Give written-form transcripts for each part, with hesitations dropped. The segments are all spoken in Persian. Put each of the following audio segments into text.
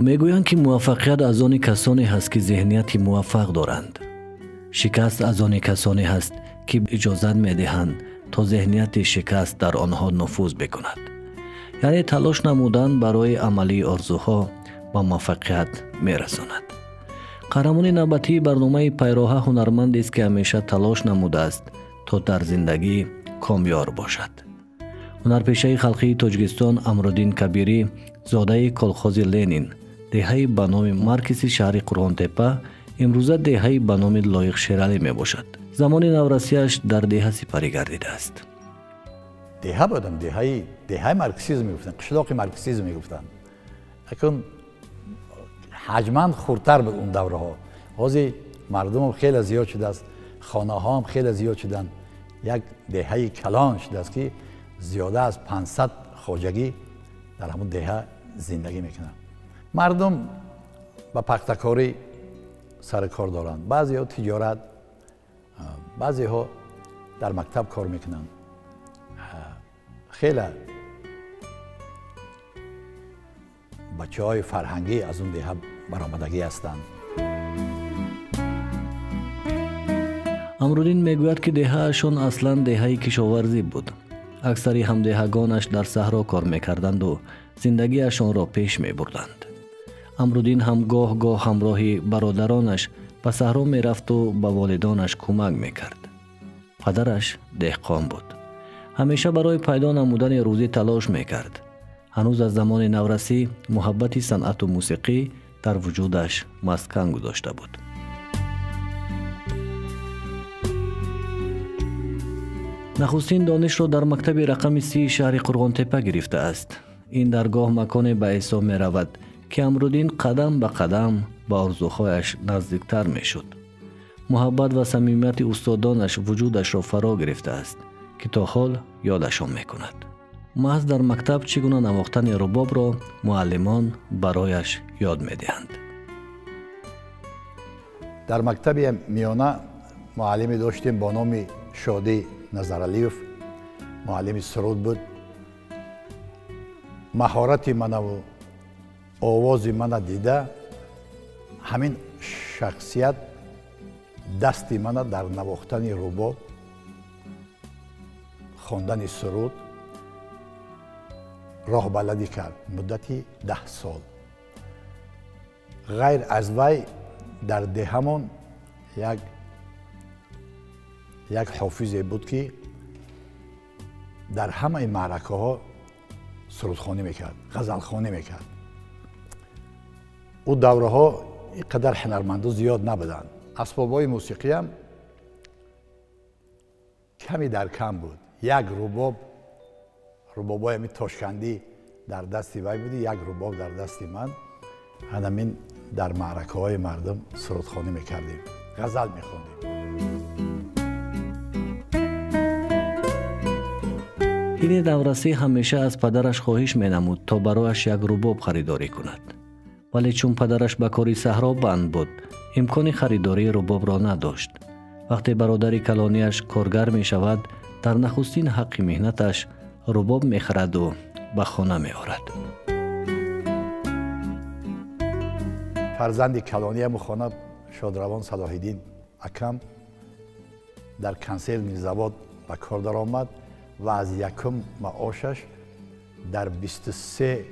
میگویند که موفقیت از آن کسانی هست که ذهنیتی موفق دارند. شکست از آن کسانی هست که اجازت میدهند تا ذهنیت شکست در آنها نفوذ بکند. یعنی تلاش نمودن برای عملی آرزوها به موفقیت میرساند. قهرمان نوبتی برنامه پیراه هنرمند است که همیشه تلاش نموده است تا در زندگی کامیاب باشد. هنرپیشه خلقی تاجیکستان امرالدین کبیری زاده کلخوز لنین، دهه به نام مرکز شهر قرغن‌تپه، امروزه دهه به نام لایق شیرالی می باشد. زمان نورسیش در دهه سپری گردیده است. دهه بودم، دهه مارکسیسم میگفتن، قشلاق مارکسیسم میگفتن. اکنون حجماً خردتر بود اون دوره ها. حاضی مردم هم خیلی زیاد شده است، خانه ها هم خیلی زیاد شدن. یک دهه کلان شده است که زیاده از 500 خواجگی در همون دهه زندگی میکنن. مردم با پختکاری سر کار دارند. بعضی ها تجارت، بعضی ها در مکتب کار میکنن. خیلی بچه های فرهنگی از اون دهه برآمدگی هستند. امرالدین میگوید که دههشان اصلا دهه کشاورزی بود. اکثری همدهگانش در صحرا کار میکردند و زندگیشان را پیش میبردند. امرالدین هم گاه گاه همراه برادرانش به صحرا میرفت و به والدانش کمک میکرد. پدرش دهقان بود. همیشه برای پیدا نمودن روزی تلاش میکرد. هنوز از زمان نورسی محبت صنعت و موسیقی در وجودش مسکن گذاشته بود. نخستین دانش را در مکتب رقم 30 شهر قرغن‌تپه گرفته است. این درگاه مکان به حساب می رود که امرالدین قدم به قدم به آرزوهایش نزدیکتر می شد. محبت و صمیمیت استادانش وجودش را فرا گرفته است که تا حال یادشان می کند. محض در مکتب چگونه نواختن رباب را معلمان برایش یاد می دهند. در مکتب میانه معلمی داشتیم با نام شادی نظرعلیوف. معلم سرود بود. مهارت من و آواز من دیده همین شخصیت دست من در نواختن رباب، خواندن سرود راه بلدی کرد مدتی 10 سال. غیر از وی در دهمان یک حافظی بود که در همه معرکه ها سرودخوانی میکرد، غزلخوانی میکرد. او دوره ها اینقدر هنرمندا زیاد نبودند. اسبابهای موسیقی هم کمی در کم بود. یک ربابای همین تاشکندی در دستی وی بودی، یک رباب در دستی من. همین در معرکه های مردم سرودخوانی میکردیم، غزل میخوندیم. این نورسی همیشه از پدرش خواهش می‌نمود تا برایش یک رباب خریداری کند. ولی چون پدرش به کاری صحرا بند بود، امکان خریداری رباب را نداشت. وقتی برادر کلانیش کارگر می شود، در نخستین حق مهنتش رباب می خرد و به خانه می آورد. فرزند کلانی خانه شادروان صلاح‌الدین اکم در کنسل میرزاباد به کار درآمد و از یکم معاشش در 23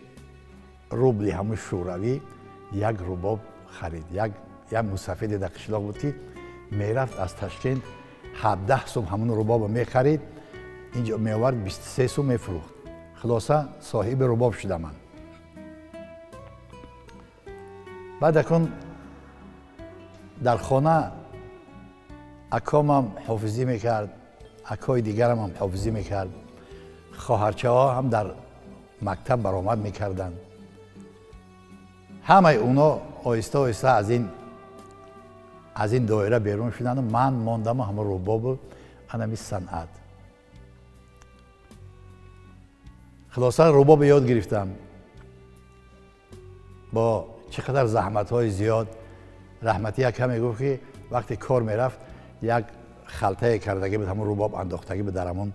روبل همون شوروی یک رباب خرید. یک مسافر در قشلاق بود که میرفت از تشکیل 17 سوم همون رباب میخرید، اینجا میآورد 23 سوم میفروخت. خلاصه صاحب رباب شدم من. بعد اکن در خانه اکامم حافظی میکرد، اکای دیگرم هم حافظی میکرد. خواهرچه ها هم در مکتب برآمد میکردن. همه اونا آهسته آهسته از این دایره بیرون شدن و من ماندم همه رباب و همین صنعت. خلاصه رباب یاد گرفتم. با چقدر زحمت های زیاد. رحمتی اکم میگفت که وقتی کار میرفت یک خلطه کردگی بود، همون رباب انداختگی بود در همون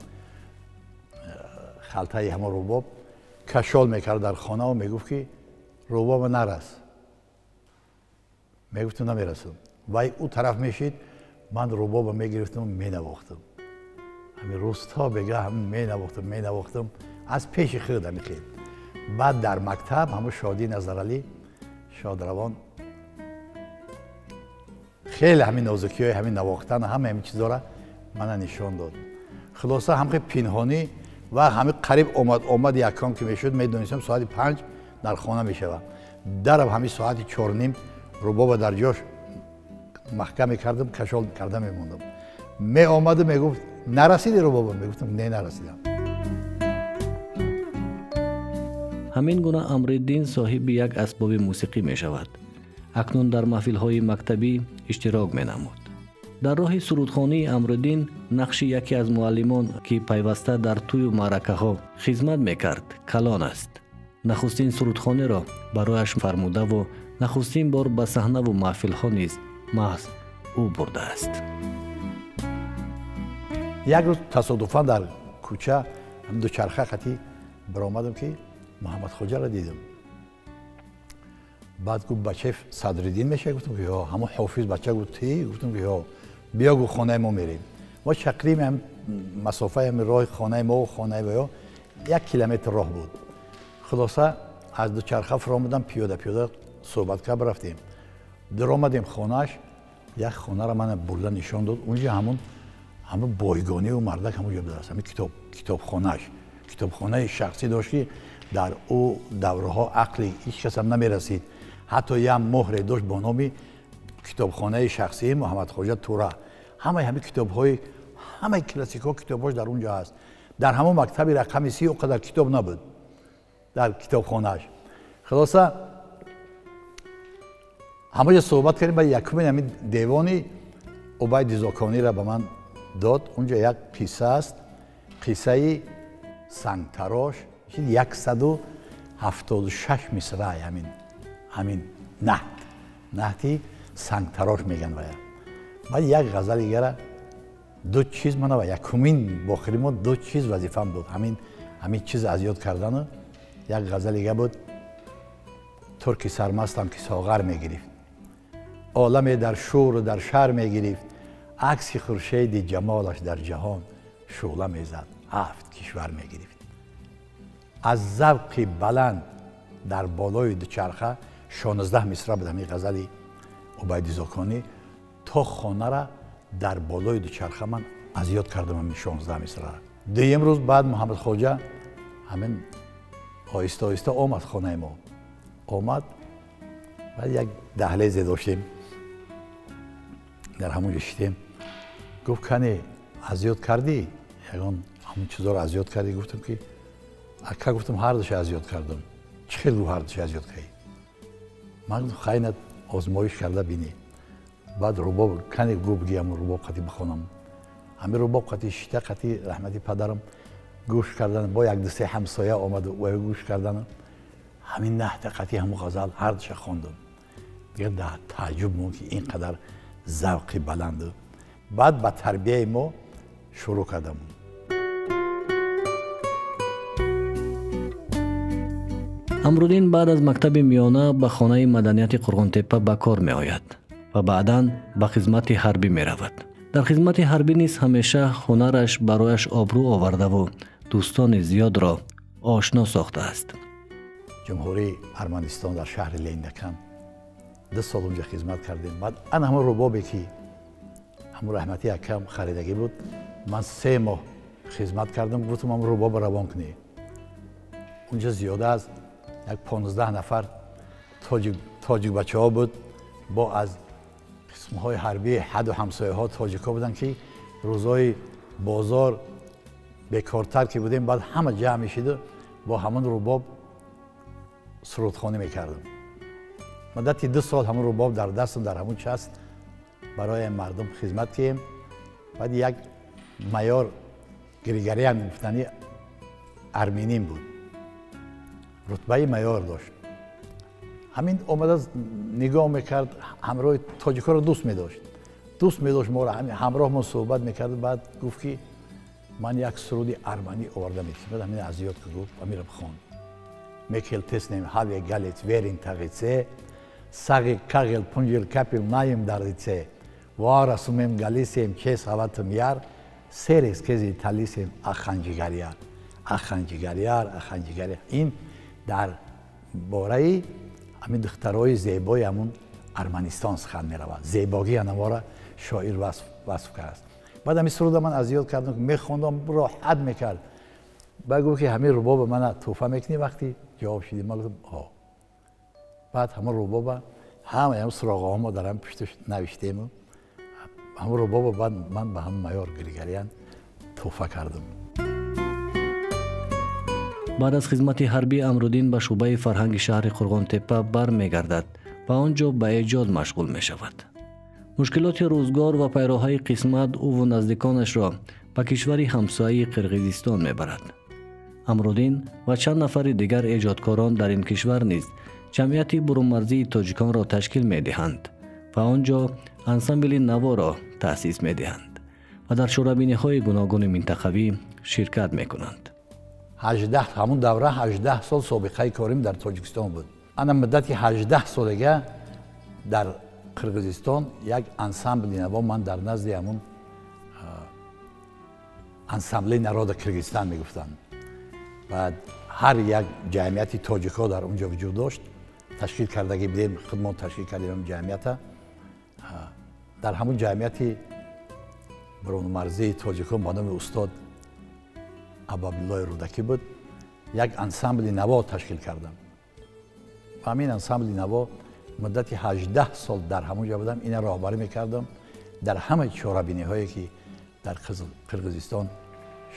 خلطه همون رباب کشال میکرد در خانه و میگفت که رباب نرس، میگفتم نمیرسم وای او طرف میشید من رباب میگرفتم مینواختم همین روستا بگه همین مینواختم از پیش خودم خیلی بعد در مکتب همون شادی نظرعلی شادروان خیلی همین نازکی های همین نواختن همین چیزا را من نشان داد خلاصه همه پنهانی و همه قریب آمد یکان که میشد میدونستم ساعت 5 در خانه میشوم درم همین ساعت 4 نیم رباب در جاش محکم میکردم کشال کردم میموندم می آمد میگفت نرسیدی رباب میگفتم نه نرسیدم همین گونه امرالدین صاحب یک اسباب موسیقی می شود. اکنون در محفل‌های مکتبی اشتراک می نمود. در راه سرودخوانی امرالدین نقش یکی از معلمان که پیوسته در توی معرکه ها خدمت می کرد کلان است. نخستین سرودخوانی را برایش فرموده و نخستین بار به صحنه و محفل ها نیز محض او برده است. یک روز تصادفاً در کوچه هم دوچرخه خطی برآمدم که محمد خواجه را دیدم. بعد گفت بچه صدرالدین میشه؟ گفتم که یا همون حافظ بچه گفت تی؟ گفتم که یا بیا گفت خانه ما میریم. ما چقدر هم مسافه هم راه خانه ما و خانه ویا 1 کیلومتر راه بود. خلاصه از دوچرخه فرامدم پیاده صحبت کرد رفتیم. در آمدیم خانهش یک خانه را من برده نشان داد. اونجا همون بایگانی و مردک همونجا بود. همین کتابخانه شخصی داشت که در او دوره‌ها عقلی هیچ کس هم نمی‌رسید. حتی یه مهر داشت با نام کتابخانه شخصی محمد خواجه تورا. همه کتاب‌های همه کلاسیک‌ها کتاباش در اونجا هست. در همون مکتب رقم 30 اونقدر کتاب نبود در کتابخانه‌اش. خلاصه همه صحبت کردیم با یکمین همین دیوانی عبید زاکانی را به من داد. اونجا یک قصه است، قصه سنگتراش 176 مصرع همین نهتی سنگتراش میگن باید. بعد یک غزل دیگه دو چیز من و یکمین باخری ما 2 چیز وظیفه‌ام بود. همین چیز از یاد کردن. یک غزل دیگه بود ترکی سرمستم که ساغر میگرفت، عالم در شور و در شهر میگرفت، عکس خورشید جمالش در جهان شعله میزد، 7 کشور میگرفت. از ذوق بلند در بالای دوچرخه 16 مصرع بود همین غزل عبید زاکانی. تا خانه را در بالای دوچرخه من از یاد کردم همین 16 مصرع. دویم روز بعد محمد خواجه همین آهسته آمد خانه ما. آمد بعد یک دهلیز داشتیم در همون شدیم. گفت کنی از یاد کردی؟ یکان همون چیزا رو از یاد کردی؟ گفتم که اکا گفتم هر دوش از یاد کردم. چخیل رو هر دوش از یاد کردی؟ من خیلی آزمایش کرده بینی. بعد رباب کنی گفت بگیم رباب قطعی بخونم. همین رباب قطعی شیطه قطعی رحمتی پدرم گوش کردن با یک دسته همسایه آمد و گوش کردن. همین نهت قطعی همون غزل هر دوش خوندم. دیگه در تعجب مون که اینقدر ذوقی بلنده. بعد با تربیه ما شروع کردم. امرالدین بعد از مکتب میانه به خانه مدنیت قرغن‌تپه به کار می آید و بعداً به خدمت حربی می رود. در خدمت حربی نیز همیشه هنرش برایش آبرو آورده و دوستان زیاد را آشنا ساخته است. جمهوری ارمنستان در شهر لیندکن 2 سال اونجا خدمت کردیم. بعد انا همون ربابی که همون رحمتی اکم خریدگی بود من 3 ماه خدمت کردم. گفتم همون رباب روان کنی. اونجا زیاده از یک 15 نفر تاجیک بچه ها بود با از قسم های حربی حد و همسایه ها تاجیک ها بودن که روزای بازار بیکارتر که بودیم بعد همه جمع میشید با همون رباب سرودخوانی میکردم. مدتی 2 سال همون رباب در دستم در همون چست برای مردم خدمت کردیم. بعد یک مایار گریگریان گفتنی ارمینیم بود، رتبه مایار داشت. همین آمده نگاه میکرد، همراه تاجیکا رو دوست میداشت ما رو همراه ما صحبت میکرد. بعد گفت که من یک سرود ارمنی آورده میکنم. همین از یاد که گفت و میرم خواند. میکل تسنیم هاوی گلیت ویرین تاقیتسه саги кагил пунжил капил наим дардице вара сумем галисем чес хаватым яр серес кези талисем аханҷигарияр аханҷигарияр аханҷигарияр ин дар бораи ҳамин духтарои зебои ҳамун арманистон сухан меравад зебогии анавора шоир васф кардааст баъд ҳамин суруда ман аз ёд кардам ки мехондам роҳат мекард баъд гуфт ки ҳамин рубоба мана тӯҳфа мекунӣ вақти ҷавоб шидӣ ман гуфтам о баъд ҳамин рубоба ҳама ҳам суроғаҳомо дар ҳам пушташ навиштему ҳамин рубоба баъд ман ба ҳамин майор Григорян тӯҳфа кардам. بعد از خدمت حربی امرالدین به شعبه فرهنگ شهر قرغانتپه برمیگردد و آنجا به ایجاد مشغول می شود. مشکلات روزگار و پیراهای قسمت او و نزدیکانش را به کشوری همسایه قرقیزستان می برد. امرالدین و چند نفر دیگر ایجادکاران در این کشور نیز جمعیتی برونمرزی تاجیکان را تشکیل می دهند و آنجا انسامبل نوا را تأسیس می دهند و در شورابینی های گوناگون منطقوی شرکت می کنند. 18 همون دوره 18 سال سابقه کاریم در تاجیکستان بود. انا مدتی 18 سالگه در قرقیزستان یک انسامبل نوا من در نزد همون انسامبل نراد قرقیزستان میگفتند. بعد هر یک جمعیتی تاجیکا در اونجا وجود داشت. تشکیل کردگی بودیم خودمون تشکیل کردیم جمعیت. در همون جمعیتی برونمرزی تاجیکا با نام استاد عبدالله رودکی بود یک انسامبل نوا تشکیل کردم و همین انسامبل نوا مدتی 18 سال در همونجا بودم این راهبری میکردم در همه شورابینی هایی که در قرقیزستان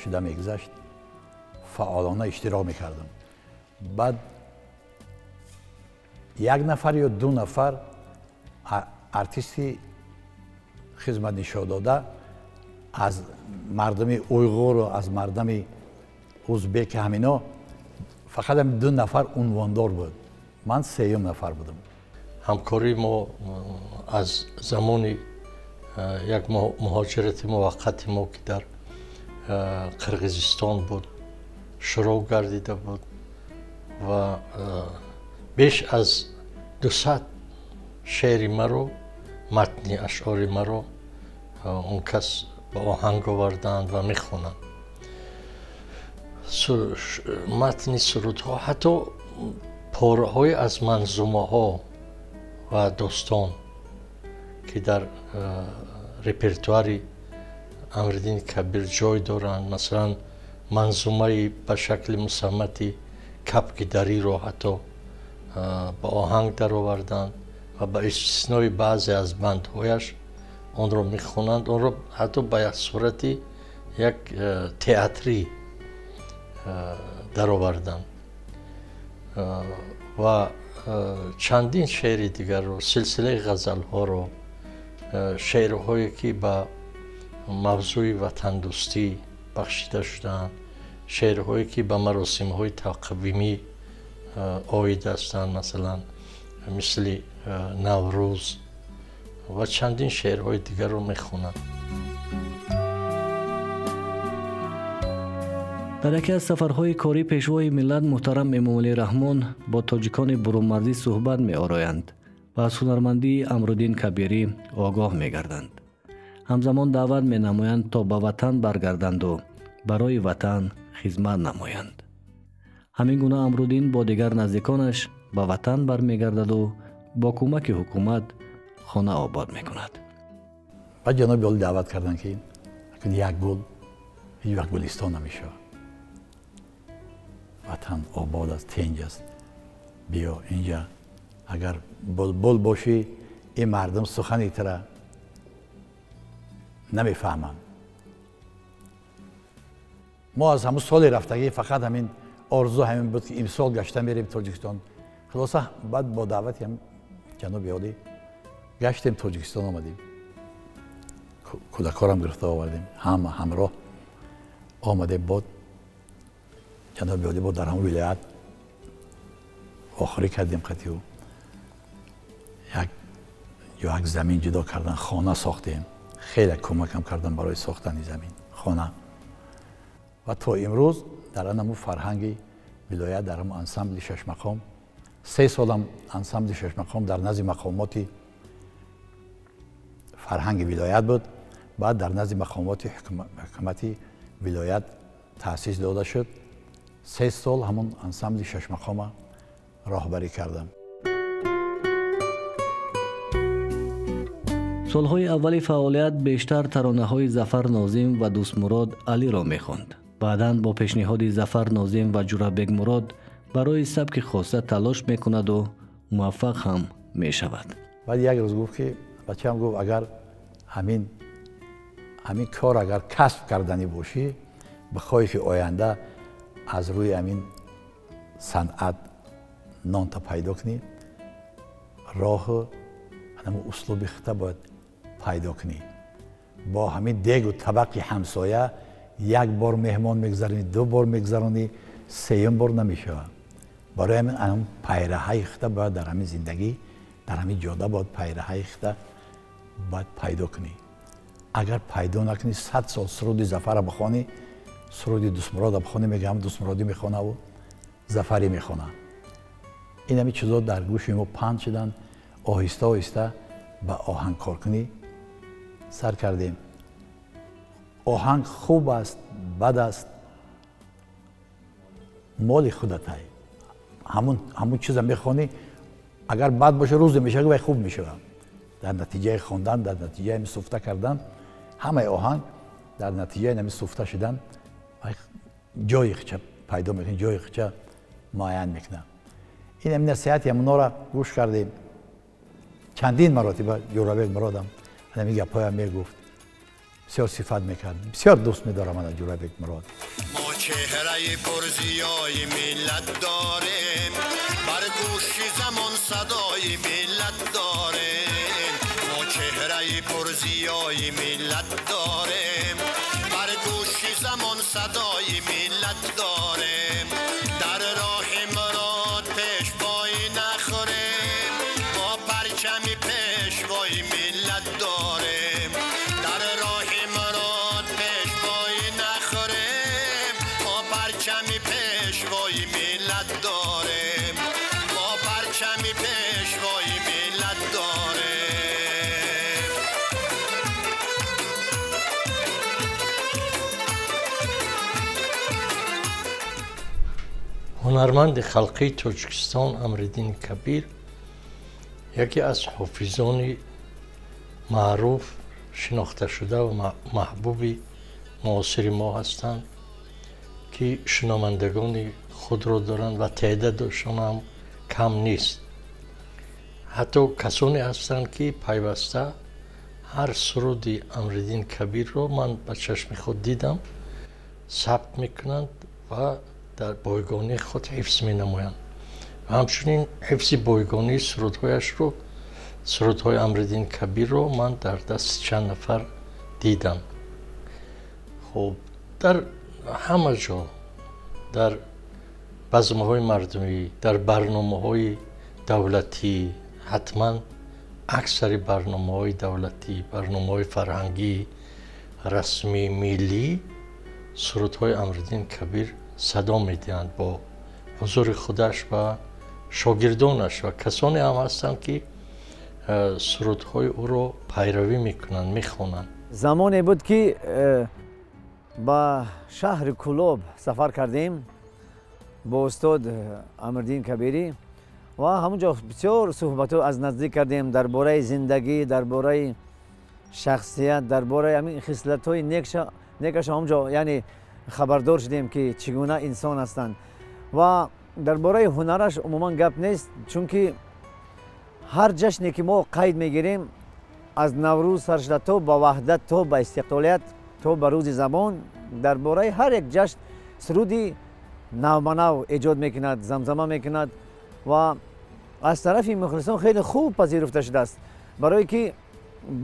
شده میگذشت فعالانه اشتراک میکردم بعد یک نفر یا دو نفر ارتیستی خدمت نشان داده از مردم اویغور و از مردم ازبک همینا فقط هم دو نفر عنواندار بود من سیوم نفر بودم همکاری ما از زمان یک مهاجرت موقت ما که در قرقیزستان بود شروع گردیده بود و بیش از 200 شعر مرا متن اشعار مرا اون کس با آهنگ آوردند و میخونند متن سرودها حتی پاره‌های از منظومه ها و داستان که در رپرتوار امرالدین کبیر جای دارند مثلا منظومه به شکل مصمتی کپک دری رو حتی با آهنگ در آوردند و به استثنای بعضی از بندهایش آن را میخونند آن را حتی به یک صورتی یک تئاتری در آوردند و چندین شعر دیگر رو سلسله غزل ها رو شعرهایی که به موضوع وطن دوستی بخشیده شدند شعرهایی که به مراسم های تقویمی آید هستند مثلا مثل نوروز و چندین شعرهای دیگر رو میخونند. در یکی از سفرهای کاری پیشوای ملت محترم امام علی رحمان با تاجیکان برونمرزی صحبت می آرایند و از هنرمندی امرالدین کبیری آگاه می گردند. همزمان دعوت می نمایند تا به وطن برگردند و برای وطن خدمت نمایند. همین گونه امرالدین با دیگر نزدیکانش به وطن برمیگردد و با کمک حکومت خانه آباد می کند. بعد جناب عالی دعوت کردند که یک گل هیچ وقت گلستان نمیشه. وطن آباد است، تنج است. بیا اینجا اگر بلبل باشی این مردم سخنی تر نمیفهمند. ما از همون سال رفتگی فقط همین آرزو همین بود که امسال گشتن بریم تاجیکستان. خلاصه بعد با دعوتی هم جناب عالی گشتیم تاجیکستان آمدیم. کودکارم گرفته آوردیم همراه آمده بود جناب عالی بود در همون ولایت آخری کردیم قطعی و یک زمین جدا کردن خانه ساختیم خیلی کمکم کردن برای ساختن زمین خانه و تا امروز در همون فرهنگ ولایت در همون انسامبل شش مقام 3 سالم انسامبل شش مقام در نزد مقامات فرهنگ ولایت بود. بعد در نزد مقامات حکومتی ولایت تأسیس داده شد. 3 سال همون انسامبل شش مقام راهبری کردم. سالهای اول فعالیت بیشتر ترانه‌های ظفر ناظم و دوست مراد علی را می‌خواند. بعداً با پیشنهاد ظفر ناظم و جورابک مراد برای سبک خاصه تلاش می‌کند و موفق هم می‌شود. بعد یک روز گفت که بچه‌م گفت اگر همین کار اگر کسب کردنی باشی بخوای که آینده از روی همین صنعت نان تا پیدا کنی راه همون اسلوب خطه باید پیدا کنی. با همین دیگ و طبق همسایه یک بار مهمان میگذرونی، 2 بار میگذرونی، 3م بار نمیشه. برای همین پیره‌های خطه باید در همین زندگی در همین جاده باید پیره‌های خطه باید پیدا کنی. اگر پیدا نکنی 100 سال سرود ظفر بخوانی، سرود دوست مراد بخوانی، میگه هم دوست مرادی میخونه و ظفری میخونه. این همین چیزا در گوش ما پند شدن. آهسته آهسته به آهنگ کار کنی سر کردیم. آهنگ خوب است بد است مال خودت. همون چیز میخوانی اگر بد باشه روز میشه و خوب میشه. در نتیجه خواندن، در نتیجه می سفته کردن، همه آهنگ در نتیجه نمی سفته شدن جای خچه پیدا میکنه، جای خچه معین میکنه. این همین نصیحتی همونا را گوش کردیم. چندین مراتب جورابک مرادم همین گپای هم میگفت، بسیار صفت میکرد، بسیار دوست میدارم من جورابک مراد. ما چهره پرزیای ملت داریم، بر گوش زمان صدای ملت داریم. ما چهره پرزیای ملت داریم، بر گوش زمان صدای ملت داریم. در راه مراد پیش پای نخوریم، ما پرچمی پیشوای ملت داریم. در راه مراد پیش پای نخوریم، ما پرچمی پیشوای ملت داریم. ما پرچمی پیشوای ملت داریم. هنرمند خلقی تاجیکستان امردین کبیر یکی از حافظان معروف شناخته شده و محبوب معاصر ما هستند که شنوندگان خود را دارند و تعدادشان هم کم نیست. حتی کسانی هستند که پیوسته هر سرود امردین کبیر را من به چشم خود دیدم ثبت میکنند و در بایگانی خود حفظ می نمایند و همچنین حفظ بایگانی سرودهایش رو، سرودهای امردین کبیر رو من در دست چند نفر دیدم. خب در همه جا در بزم‌های مردمی، در برنامه‌های دولتی، حتما اکثر برنامه‌های دولتی، برنامه‌های فرهنگی رسمی ملی سرودهای امردین کبیر صدا میدهند با حضور خودش و شاگردانش و کسانی هم هستند که سرودهای او رو پیروی میکنند، میخوانند. زمانی بود که با شهر کلوب سفر کردیم با استاد امردین کبیری و همونجا بسیار صحبت از نزدیک کردیم درباره زندگی، درباره شخصیت، درباره همین خصلت‌های نیکش همونجا یعنی خبردار شدیم که چگونه انسان هستند و درباره هنرش عموما گپ نیست، چون که هر جشنی که ما قید میگیریم از نوروز سر شده تا با وحدت تا با استقلالیت تا با روز زبان درباره هر یک جشن سرودی نو ایجاد میکند، زمزمه میکند و از طرف مخلصان خیلی خوب پذیرفته شده است، برای که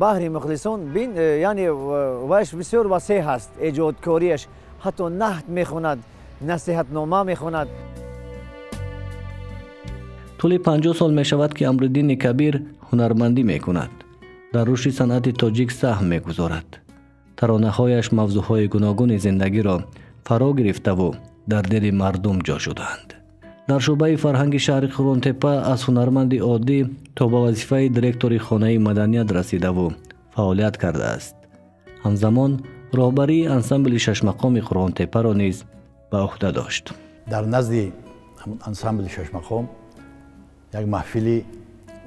بحر مخلصان یعنی وش بسیار وسیع هست، ایجادکاریش حتی نهت میخوند، نصیحت نامه میخوند. طول 50 سال می شود که امردین کبیر هنرمندی می کند. در رشد صنعت تاجیک سهم می گذارد. ترانه‌هایش موضوعهای گوناگون زندگی را فرا گرفته و در دل مردم جا شدند. در شعبه فرهنگ شهر قرون‌تپه از هنرمند عادی تا به وظیفه دیرکتور خانه مدنیت رسیده و فعالیت کرده است. همزمان راهبری انسامبل شش مقام قرون‌تپه را نیز به عهده داشت. در نزد انسامبل شش مقام یک محفلی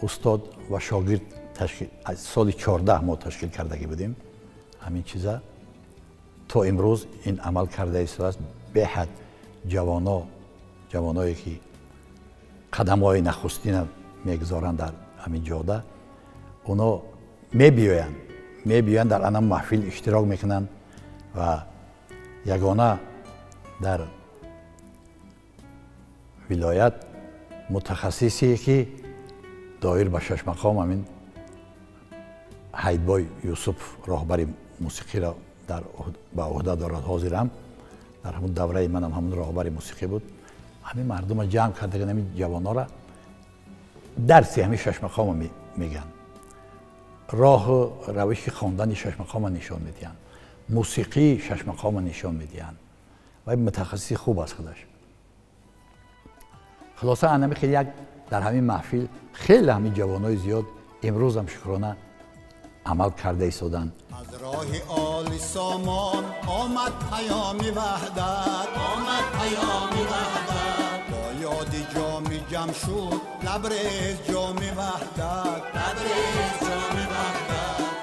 استاد و شاگرد تشکیل از سال 14 ما تشکیل کرده بودیم. همین چیزا تا امروز این عمل کرده است. به حد جوانایی که قدم‌های نخستین میگذارند در همین جاده، اونا میبیاین در آن محفل اشتراک میکنند و یگانه در ولایت متخصصی که دایر به شش مقام همین حیدبای یوسف راهبر موسیقی را به عهده دارد. حاضرم در همون دوره من همون راهبر موسیقی بود. همین مردم را جمع کرده، همین جوانا را درسی همین شش مقام میگن، راه روش خواندن شش مقام نشان میدن، موسیقی شش مقام نشان میدن و متخصصی خوب است خودش. خلاصه انمی خیلی یک در همین محفل خیلی همین جوانای زیاد امروز هم شکرانه عمل کرده ایستادن. از راه آل سامان آمد پیامی وحدت، با یاد جامی جمع شد لبریز جامی وحدت.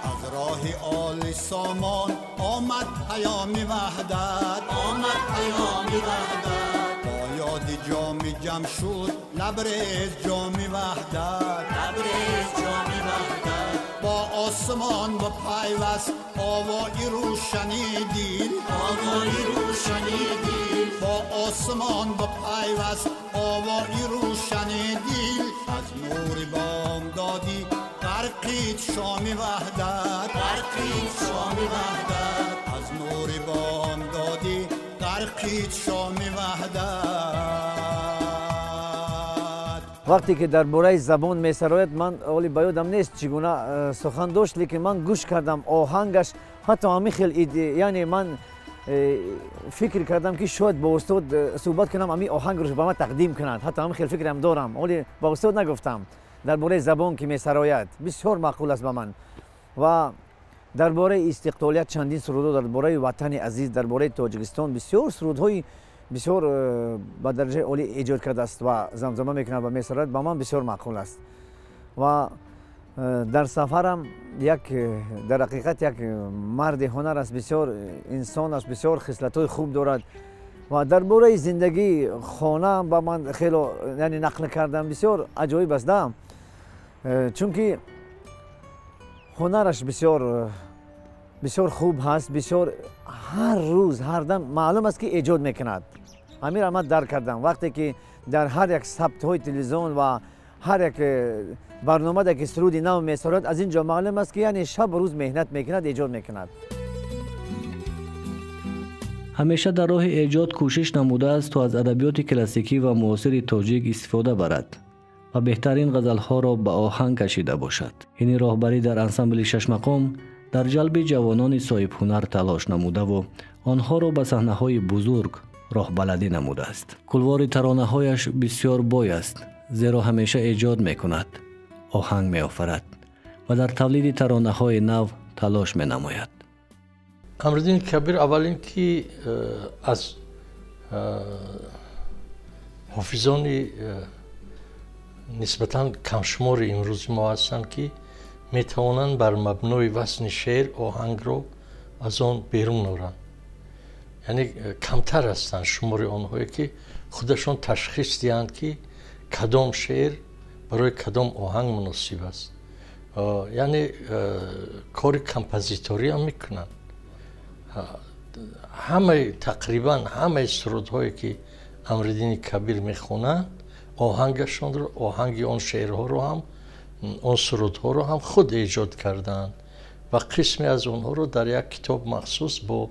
از راه آل سامان آمد پیامی وحدت، با یاد جامی جمع شد لبریز جامی وحدت. با آسمان و پیوست آوایی روشنی دیل، با آسمان و پیوست آوایی روشنی دیل. از نور بامدادی غرقید شامی وحدت، از نور بامدادی غرقید شامی وحدت. وقتی که در باره زبان میسراید من اولی بیادم نیست چگونه سخن داشت، لیکن من گوش کردم آهنگش حتی همین خیلی یعنی من فکر کردم که شاید با استاد صحبت کنم همین آهنگ رو به من تقدیم کنند، حتی همین خیلی فکرم دارم ولی با استاد نگفتم. در باره زبان که میسراید بسیار معقول است به من و در باره استقلالیت چندین سرودها، در باره وطن عزیز، در باره تاجیکستان بسیار سرودهای بسیار با درجه عالی ایجاد کرده است و زمزمه میکنه و میسراید به من بسیار معقول است. و در سفرم در حقیقت یک مرد هنر است، بسیار انسان است، بسیار خصلت‌های خوب دارد و در باره زندگی خانه با من خیلی یعنی نقل کردم بسیار عجایب است، چون که هنرش بسیار خوب هست، بسیار هر روز هر دم معلوم است که ایجاد میکند. همین را من درک کردم وقتی که در هر یک ثبت های تلویزیون و هر یک برنامه که سرودی نو میسرد، از اینجا معلوم است که یعنی شب و روز مهنت میکند، ایجاد میکند. همیشه در راه ایجاد کوشش نموده است تا از ادبیات کلاسیکی و معاصر تاجیک استفاده برد و بهترین غزل‌ها را به آهنگ کشیده باشد. این راهبری در انسامبل شش مقام در جلب جوانان صاحب هنر تلاش نموده و آنها را به صحنه‌های بزرگ راه بلدی نموده است. کلوار ترانه‌هایش بسیار بای است، زیرا همیشه ایجاد می‌کند، آهنگ می‌آفرد و در تولید ترانه‌های نو تلاش می‌نماید. امردین کبیر اولین که از حافظان نسبتاً کمشمار امروز ما هستند که میتوانند بر مبنای وزن شعر آهنگ رو از آن بیرون آورند. یعنی کمتر هستند شمار آنهایی که خودشان تشخیص دهند که کدام شعر برای کدام آهنگ مناسب است. یعنی کار کمپوزیتوری هم میکنند. تقریبا همه سرودهایی که امردین کبیر میخونند آهنگشان رو، آهنگ آن شعرها رو هم، آن سرودها رو هم خود ایجاد کردند و قسمی از اونها رو در یک کتاب مخصوص با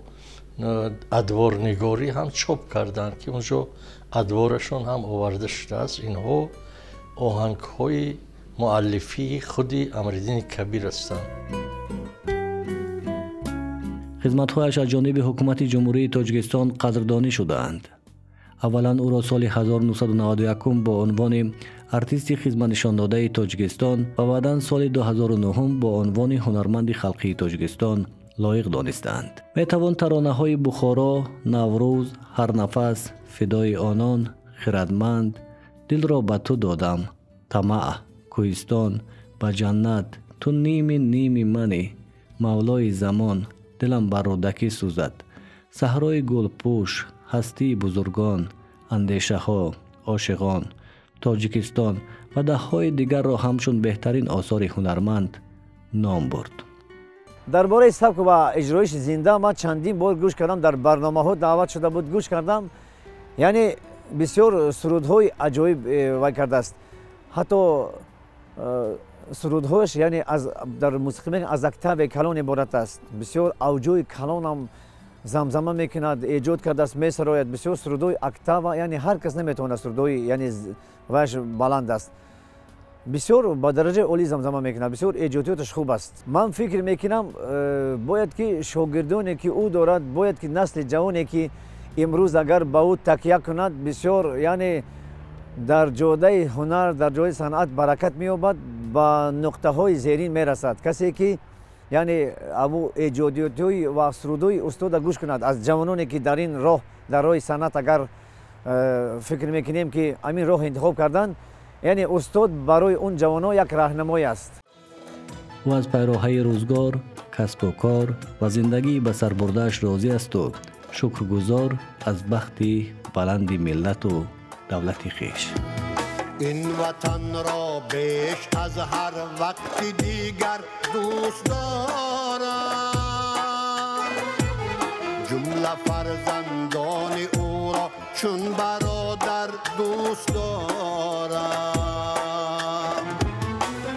ادوارنگاری هم چاپ کردند که اونجا ادوارشون هم آورده شده است. اینها آهنگ‌های مؤلفی خودی امردین کبیر هستند. خدمت‌هایش از جانب حکومت جمهوری تاجیکستان قدردانی شده‌اند. اولا او را سال 1991 با عنوان ارتیست خدمت نشان داده تاجیکستان و بعدا سال 2009 با عنوان هنرمند خلقی تاجیکستان لایق دانستند. می توان ترانه های بخارا، نوروز، هر نفس، فدای آنان، خردمند، دل را به تو دادم، طمع، کوهستان، به جنت، تو نیم منی، مولای زمان، دلم بر رودکی سوزد، صحرای گلپوش، هستی بزرگان، اندیشه ها، عاشقان، تاجیکستان و دههای دیگر را همچون بهترین آثار هنرمند نام برد. درباره سبک و اجرایش زنده من چندین بار گوش کردم، در برنامه ها دعوت شده بود گوش کردم. یعنی بسیار سرودهای عجایب وی کرده است. حتی سرودهایش یعنی در موسیقی از اکتاو کلان عبارت است. بسیار اوجوی کلان هم زمزمه میکند، ایجاد کرده است، میسراید. بسیار سرودهای اکتاو یعنی هر کس نمیتونه سرودهای یعنی ویش بلند است. بسیار با درجه عالی زمزمه میکنه، بسیار ایجادیاتش خوب است. من فکر میکنم باید که شاگردانی که او دارد، باید که نسل جوانی که امروز اگر به او تکیه کند بسیار یعنی در جاده هنر، در جاده صنعت برکت مییابد، با نقطه های زیرین میرسد. کسی که یعنی ابو ایجادیاتی و سرودوی استاد گوش کند از جوانانی که در این راه، در راه صنعت اگر فکر میکنیم که همین راه انتخاب کردن، یعنی استاد برای اون جوانان یک راهنمای است. او از پیراهی روزگار، کسب و کار و زندگی به سر برده‌اش راضی است و شکرگزار از بختی بلندی ملت و دولت خویش. این وطن را بیش از هر وقت دیگر دوست دارم، جمله فرزندان او را چون برادر دوست دارم.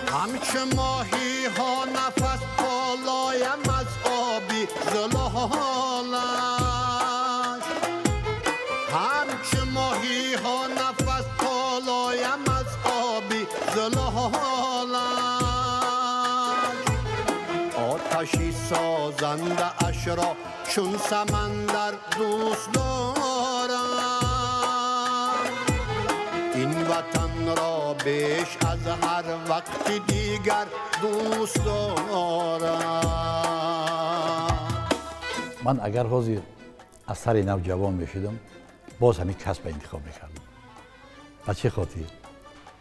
همچه ماهی ها نفس پالایم از آبی زلالش، همچه ماهی ها نفس پالایم از آبی زلالش. آتشی سازنده اش را چون سمندر دوست دارم، این وطن را بیش از هر وقت دیگر دوست دارم. من اگر حاضر از سر نوجوان میشدم باز همین کسب انتخاب میکردم. و چه خاطر؟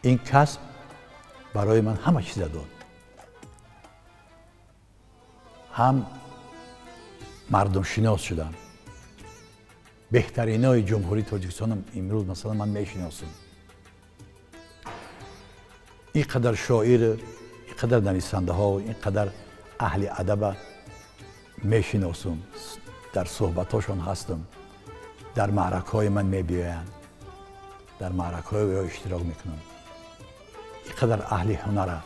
این کسب برای من همه چیز داد. هم مردم شناس شدم، بهترین های جمهوری تاجیکستان امروز مثلا من میشناسم. اینقدر شاعر، اینقدر نویسنده ها، اینقدر اهل ادب میشناسم، در صحبت هاشون هستم، در معرکه های من میبیاین، در معرکه های اشتراک میکنم. اینقدر اهل هنر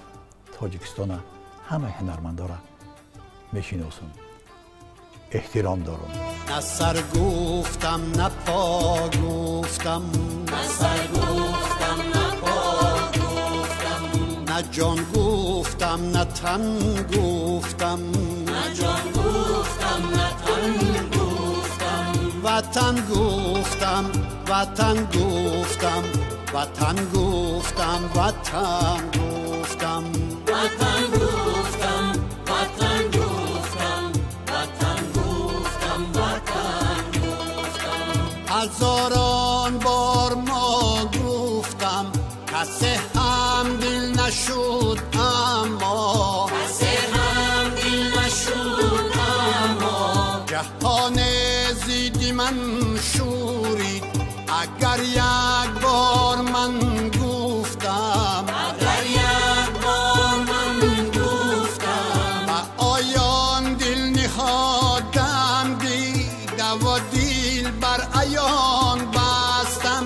تاجیکستان، همه هنرمندا را میشناسم، احترام دارم. نه سر گفتم نه پا گفتم، نه سر گفتم نه پا گفتم، نه جان گفتم نه تن گفتم، نه جان گفتم نه تن گفتم. وطن گفتم وطن گفتم، وطن گفتم وطن گفتم، وطن گفتم وطن گفتم، وطن گفتم وطن گفتم. هزاران بار ما گفتم، کسی هم دل نشد اما، کسی هم دل نشد اما. جهان زیدی من شورید اگر یک بار من گفتم، اگر یک بار من گفتم. با آیان دل نهادم دیده و دل بر آیان بستم،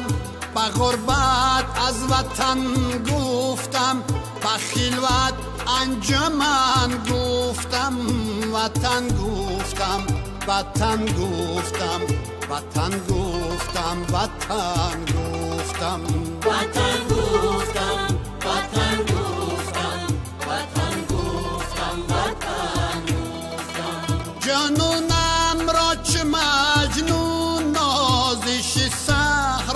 با غربت از وطن گفتم، با خلوت انجمن گفتم. وطن گفتم وطن گفتم، وطن گفتم وطن گفتم، وطن گفتم وطن گفتم، وطن گفتم وطن گفتم. جنونم را چه مجنون نازش سحر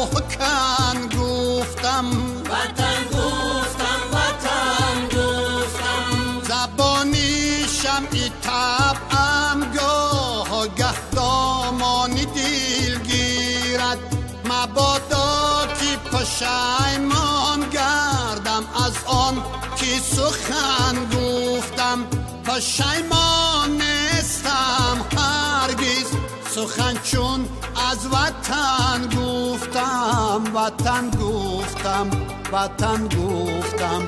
محکم گفتم وطن گفتم وطن گفتم زبانی شمعی طبعم گاه دامانی دل گیرد مبادا که پشیمان گردم از آن که سخن گفتم پشیمان نیستم هرگز سخن چون از وطن گفتم وطن گفتم وطن گفتم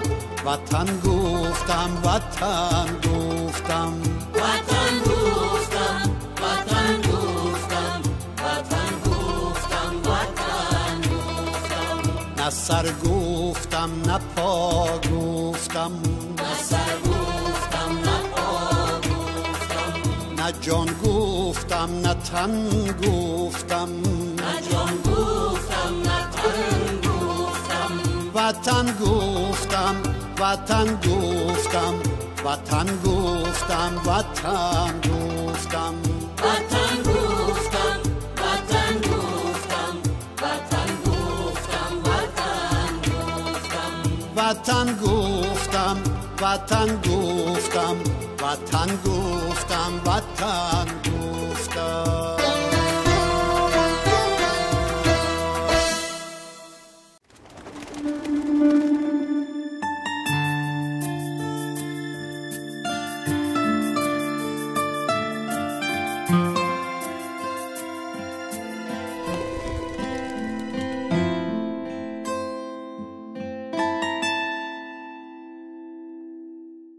وطن گفتم وطن گفتم وطن گفتم وطن گفتم وطن گفتم وطن گفتم نه سر گفتم نه پا گفتم نه سر گفتم نه پا گفتم نه جان گفتم نه تن گفتم نه جان گفتم نه تن گفتم وطن گفتم وطن گفتم وطن گفتم وطن گفتم وطن گفتم وطن گفتم وطن گفتم وطن وطن گفتم گفتم وطن گفتم وطن گفتم وطن گفتم